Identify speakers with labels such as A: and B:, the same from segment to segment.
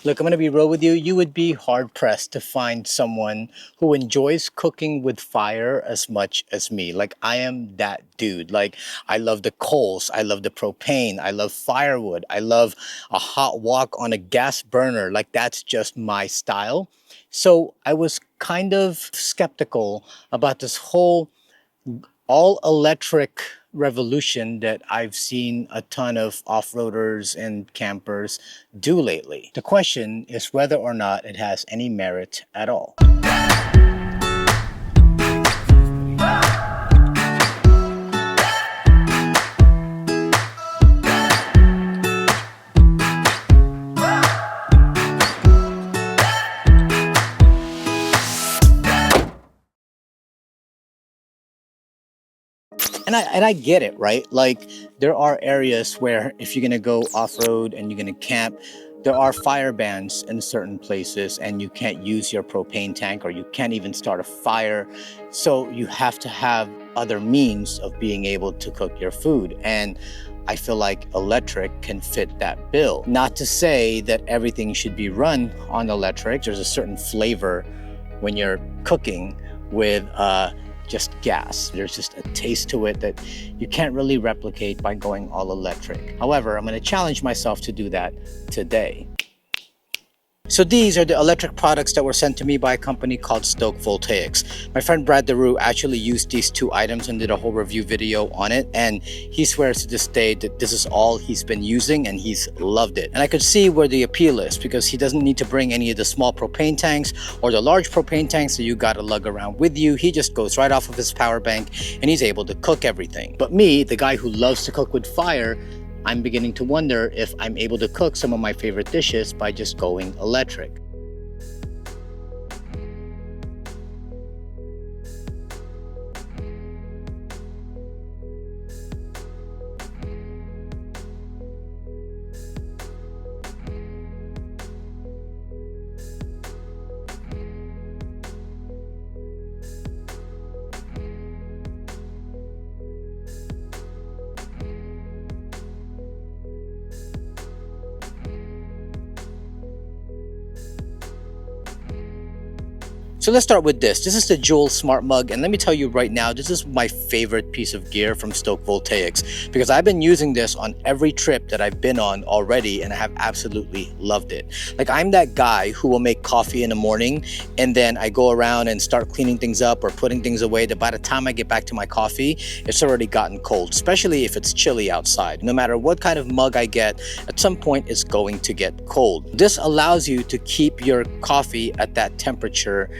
A: Look, I'm gonna be real with you. You would be hard pressed to find someone who enjoys cooking with fire as much as me. Like, I am that dude. Like, I love the coals, I love the propane, I love firewood, I love a hot wok on a gas burner. Like, that's just my style. So I was kind of skeptical about this whole all electric revolution that I've seen a ton of off-roaders and campers do lately. The question is whether or not it has any merit at all. And I get it, right? Like, there are areas where if you're gonna go off-road and you're gonna camp, there are fire bans in certain places and you can't use your propane tank or you can't even start a fire. So you have to have other means of being able to cook your food. And I feel like electric can fit that bill. Not to say that everything should be run on electric. There's a certain flavor when you're cooking with just gas. There's just a taste to it that you can't really replicate by going all electric. However, I'm going to challenge myself to do that today. So these are the electric products that were sent to me by a company called Stoke Voltaics. My friend Brad DeRue actually used these two items and did a whole review video on it, and he swears to this day that this is all he's been using and he's loved it. And I could see where the appeal is, because he doesn't need to bring any of the small propane tanks or the large propane tanks that you gotta lug around with you. He just goes right off of his power bank and he's able to cook everything. But me, the guy who loves to cook with fire, I'm beginning to wonder if I'm able to cook some of my favorite dishes by just going electric. So let's start with this. This is the Joule Smart Mug, and let me tell you right now, this is my favorite piece of gear from Stoke Voltaics, because I've been using this on every trip that I've been on already, and I have absolutely loved it. Like, I'm that guy who will make coffee in the morning, and then I go around and start cleaning things up or putting things away, that by the time I get back to my coffee, it's already gotten cold, especially if it's chilly outside. No matter what kind of mug I get, at some point it's going to get cold. This allows you to keep your coffee at that temperature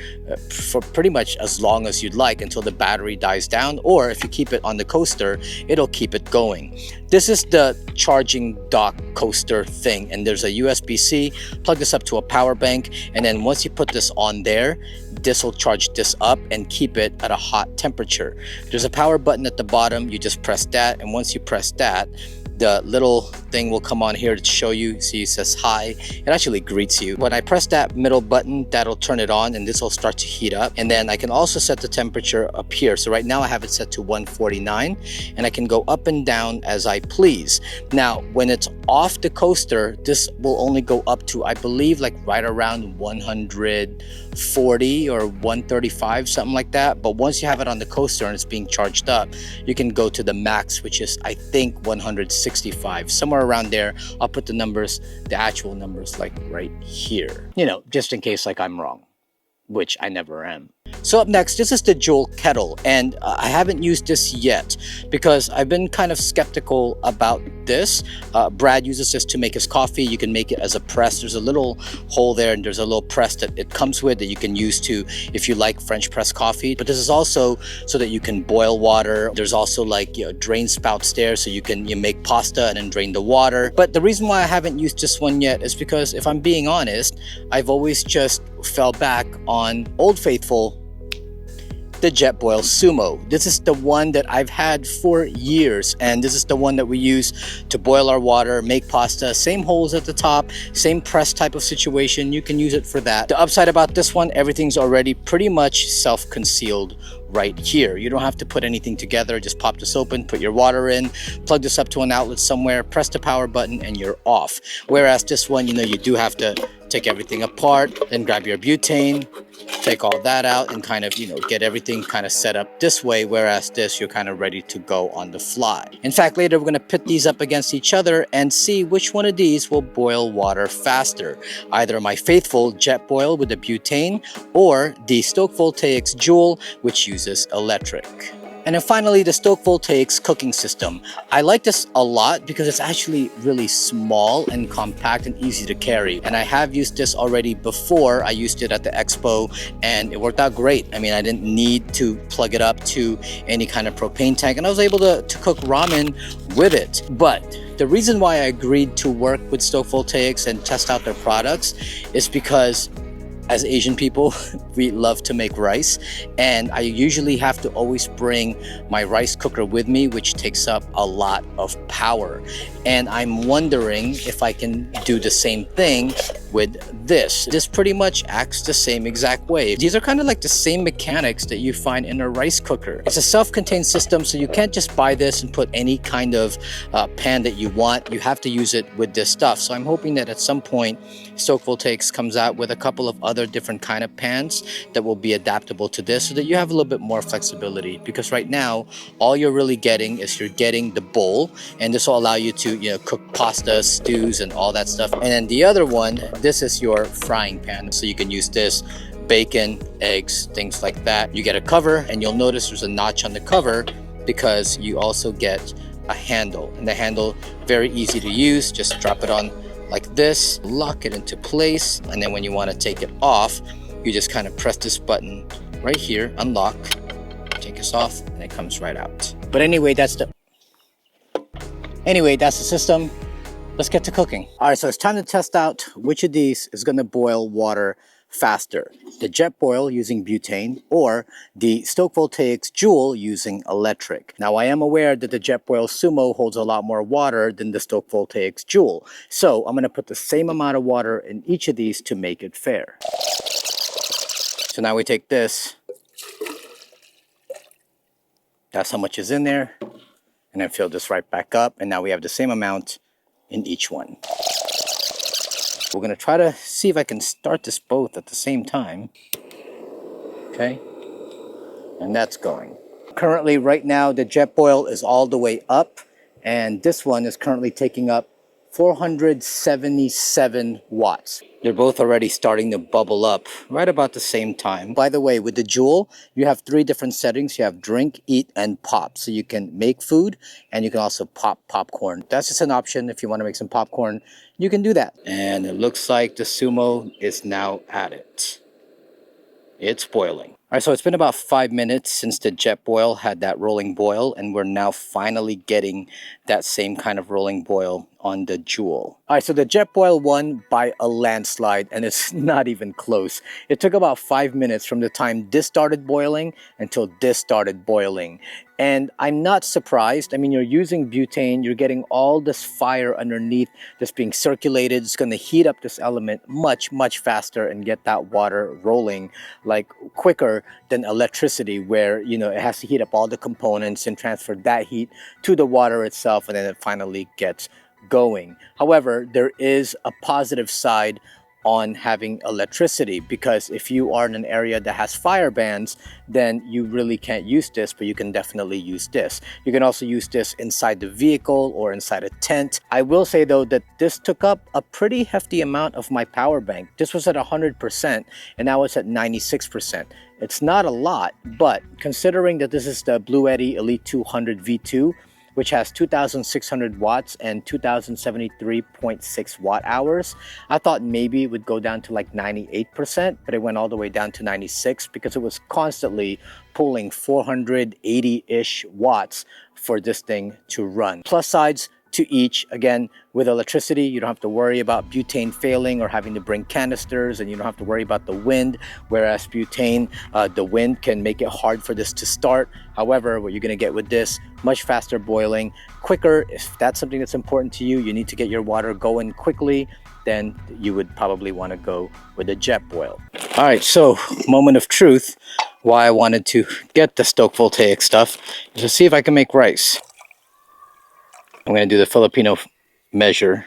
A: for pretty much as long as you'd like, until the battery dies down, or if you keep it on the coaster, it'll keep it going. This is the charging dock coaster thing, and there's a USB-C. Plug this up to a power bank, and then once you put this on there, this will charge this up and keep it at a hot temperature. There's a power button at the bottom. You just press that, and once you press that, the little thing will come on here to show you. See, it says hi. It actually greets you. When I press that middle button, that'll turn it on and this will start to heat up. And then I can also set the temperature up here. So right now I have it set to 149, and I can go up and down as I please. Now, when it's off the coaster, this will only go up to, I believe, like right around 140 or 135, something like that. But once you have it on the coaster and it's being charged up, you can go to the max, which is, I think, 165, somewhere around there. I'll put the numbers, the actual numbers, like right here, you know, just in case like I'm wrong, which I never am. So up next, this is the Joulle Kettle, and I haven't used this yet because I've been kind of skeptical about this. Brad uses this to make his coffee. You can make it as a press. There's a little hole there, and there's a little press that it comes with that you can use to, if you like French press coffee. But this is also so that you can boil water. There's also, like, you know, drain spouts there, so you make pasta and then drain the water. But the reason why I haven't used this one yet is because, if I'm being honest, I've always just fell back on Old Faithful, the Jetboil Sumo. This is the one that I've had for years, and this is the one that we use to boil our water, make pasta. Same holes at the top, same press type of situation. You can use it for that. The upside about this one, everything's already pretty much self-concealed right here. You don't have to put anything together. Just pop this open, put your water in, plug this up to an outlet somewhere, press the power button, and you're off. Whereas this one, you know, you do have to take everything apart, then grab your butane, take all that out and kind of, get everything kind of set up this way, whereas this, you're kind of ready to go on the fly. In fact, later we're going to pit these up against each other and see which one of these will boil water faster. Either my faithful Jetboil with the butane or the Stoke Voltaics Joule, which uses electric. And then finally, the Stoke Voltaics cooking system. I like this a lot because it's actually really small and compact and easy to carry. And I have used this already before. I used it at the expo and it worked out great. I mean, I didn't need to plug it up to any kind of propane tank, and I was able to cook ramen with it. But the reason why I agreed to work with Stoke Voltaics and test out their products is because as Asian people, we love to make rice, and I usually have to always bring my rice cooker with me, which takes up a lot of power. And I'm wondering if I can do the same thing with this. This pretty much acts the same exact way. These are kind of like the same mechanics that you find in a rice cooker. It's a self-contained system, so you can't just buy this and put any kind of pan that you want. You have to use it with this stuff. So I'm hoping that at some point, Stoke Voltaics comes out with a couple of other different kind of pans that will be adaptable to this, so that you have a little bit more flexibility. Because right now, all you're really getting is you're getting the bowl, and this will allow you to cook pasta, stews, and all that stuff. And then the other one, this is your frying pan, so you can use this bacon, eggs, things like that. You get a cover, and you'll notice there's a notch on the cover because you also get a handle, and the handle very easy to use. Just drop it on like this, lock it into place, and then when you want to take it off, you just kind of press this button right here, unlock, take this off, and it comes right out. But anyway, that's the system. Let's get to cooking. All right, so it's time to test out which of these is going to boil water faster, the Jetboil using butane or the Stoke Voltaics Joule using electric. Now, I am aware that the Jetboil Sumo holds a lot more water than the Stoke Voltaics Joule, so I'm going to put the same amount of water in each of these to make it fair. So now we take this, that's how much is in there, and then fill this right back up, and now we have the same amount in each one. We're going to try to see if I can start this both at the same time. Okay, and that's going. Currently, right now, the Jetboil is all the way up, and this one is currently taking up 477 watts. They're both already starting to bubble up right about the same time. By the way, with the Joule, you have 3 different settings. You have drink, eat, and pop. So you can make food, and you can also pop popcorn. That's just an option. If you want to make some popcorn, you can do that. And it looks like the Sumo is now at it. It's boiling. All right, so it's been about 5 minutes since the Jetboil had that rolling boil, and we're now finally getting that same kind of rolling boil on the Joule. All right, so the Jetboil won by a landslide, and it's not even close. It took about 5 minutes from the time this started boiling until this started boiling. And I'm not surprised. I mean, you're using butane, you're getting all this fire underneath that's being circulated. It's going to heat up this element much, much faster and get that water rolling like quicker than electricity, where, it has to heat up all the components and transfer that heat to the water itself, and then it finally gets going. However, there is a positive side on having electricity, because if you are in an area that has fire bans, then you really can't use this, but you can definitely use this. You can also use this inside the vehicle or inside a tent. I will say though that this took up a pretty hefty amount of my power bank. This was at 100% and now it's at 96%. It's not a lot, but considering that this is the Bluetti Elite 200 V2, which has 2,600 watts and 2,073.6 watt hours. I thought maybe it would go down to like 98%, but it went all the way down to 96 because it was constantly pulling 480-ish watts for this thing to run. Plus sides to each. Again, with electricity, you don't have to worry about butane failing or having to bring canisters, and you don't have to worry about the wind, whereas butane, the wind can make it hard for this to start. However, what you're going to get with this, much faster boiling, quicker. If that's something that's important to you, you need to get your water going quickly, then you would probably want to go with a Jetboil. All right, so moment of truth, why I wanted to get the Stoke Voltaic stuff is to see if I can make rice. I'm going to do the Filipino measure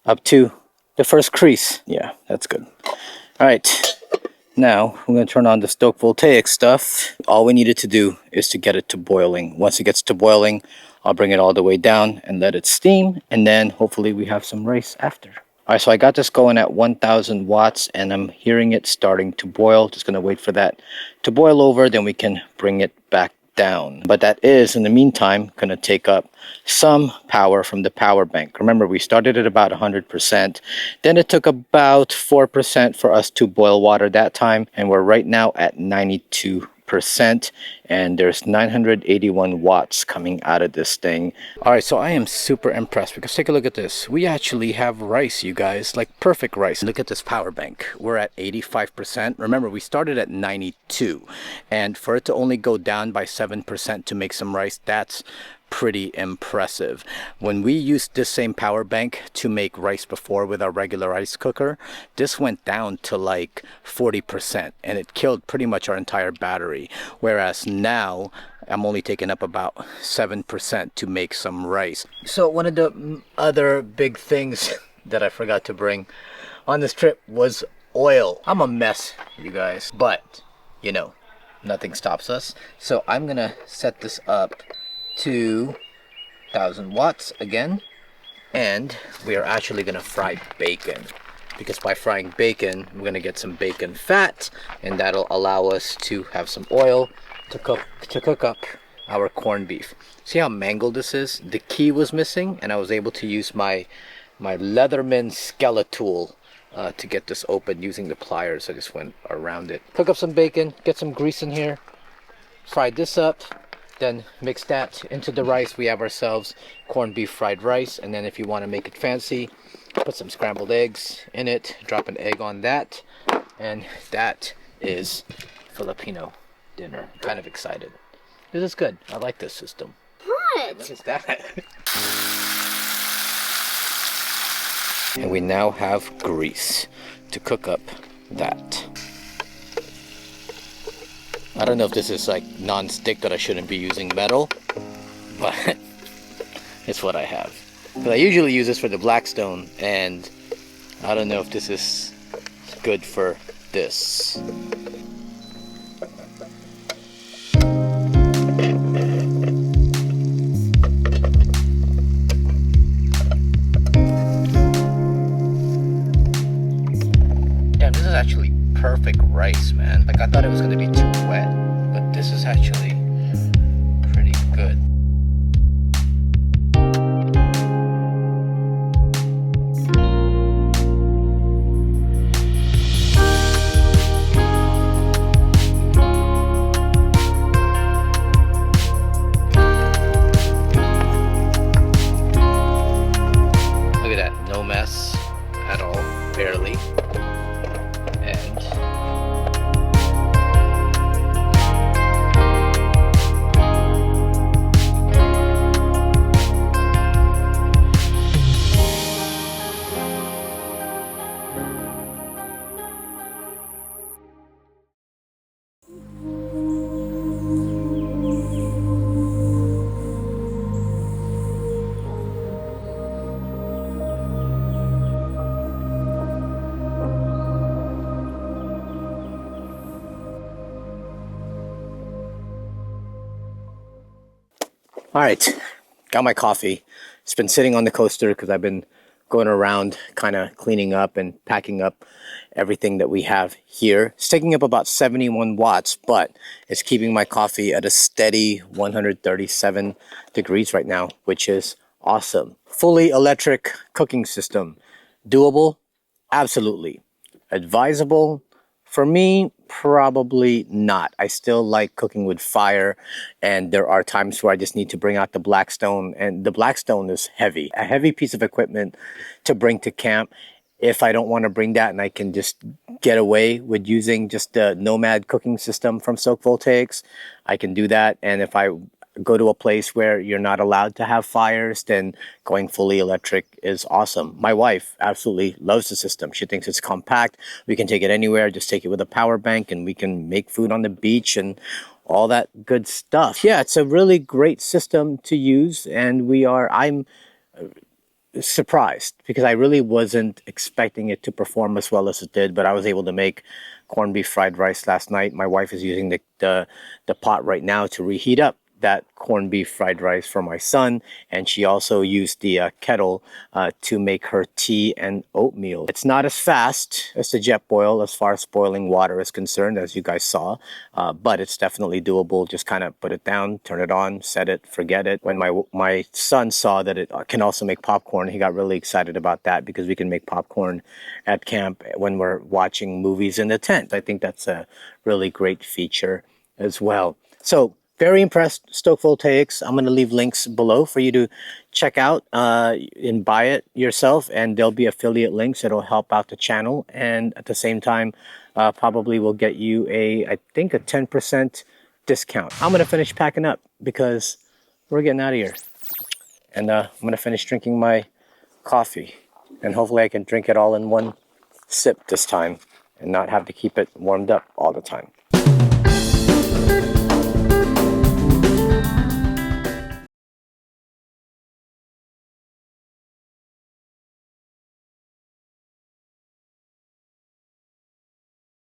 A: up to the first crease. Yeah, That's good. All right. Now, we're going to turn on the Stoke Voltaic stuff. All we needed to do is to get it to boiling. Once it gets to boiling, I'll bring it all the way down and let it steam. And then hopefully we have some rice after. All right, so I got this going at 1000 watts and I'm hearing it starting to boil. Just going to wait for that to boil over. Then we can bring it back down. But that is, in the meantime, going to take up some power from the power bank. Remember, we started at about 100%. Then it took about 4% for us to boil water that time. And we're right now at 92%. And there's 981 watts coming out of this thing. All right, so I am super impressed because take a look at this. We actually have rice, you guys, like perfect rice. Look at this power bank. We're at 85%. Remember, we started at 92, and for it to only go down by 7% to make some rice, that's pretty impressive. When we used this same power bank to make rice before with our regular rice cooker, this went down to like 40% and it killed pretty much our entire battery. Whereas now I'm only taking up about 7% to make some rice. So one of the other big things that I forgot to bring on this trip was oil. I'm a mess, you guys, but you know, nothing stops us. So I'm gonna set this up to 1000 watts again, and we are actually going to fry bacon, because by frying bacon we're going to get some bacon fat, and that'll allow us to have some oil to cook up our corned beef. See how mangled this is? The key was missing, and I was able to use my Leatherman Skeletal to get this open using the pliers. I just went around it. Cook up some bacon, get some grease in here, fry this up, then mix that into the rice. We have ourselves corned beef fried rice. And then if you want to make it fancy, put some scrambled eggs in it, drop an egg on that, and that is Filipino dinner. I'm kind of excited. This is good. I like this system.
B: What?
A: What is that? And we now have grease to cook up that. I don't know if this is like non-stick, that I shouldn't be using metal, but it's what I have. But I usually use this for the Blackstone, and I don't know if this is good for this. Damn, this is actually perfect rice, man. Like, I thought it was gonna be too wet, but this is actually pretty good. Look at that, no mess at all, barely. And all right, got my coffee. It's been sitting on the coaster because I've been going around kind of cleaning up and packing up everything that we have here. It's taking up about 71 watts, but it's keeping my coffee at a steady 137 degrees right now, which is awesome. Fully electric cooking system. Doable? Absolutely. Advisable? For me, probably not. I still like cooking with fire, and there are times where I just need to bring out the Blackstone, and the Blackstone is heavy. A heavy piece of equipment to bring to camp. If I don't want to bring that and I can just get away with using just the Nomad cooking system from Stoke Voltaics, I can do that. And if I go to a place where you're not allowed to have fires, then going fully electric is awesome. My wife absolutely loves the system. She thinks it's compact. We can take it anywhere, just take it with a power bank, and we can make food on the beach and all that good stuff. Yeah, it's a really great system to use, and I'm surprised because I really wasn't expecting it to perform as well as it did, but I was able to make corned beef fried rice last night. My wife is using the pot right now to reheat up that corned beef fried rice for my son, and she also used the kettle to make her tea and oatmeal. It's not as fast as the Jetboil as far as boiling water is concerned, as you guys saw, but it's definitely doable. Just kind of put it down, turn it on, set it, forget it. When my son saw that it can also make popcorn, he got really excited about that because we can make popcorn at camp when we're watching movies in the tent. I think that's a really great feature as well. So very impressed, Stoke Voltaics. I'm going to leave links below for you to check out and buy it yourself. And there'll be affiliate links that'll help out the channel. And at the same time, probably will get you I think a 10% discount. I'm going to finish packing up because we're getting out of here. And I'm going to finish drinking my coffee. And hopefully I can drink it all in one sip this time and not have to keep it warmed up all the time.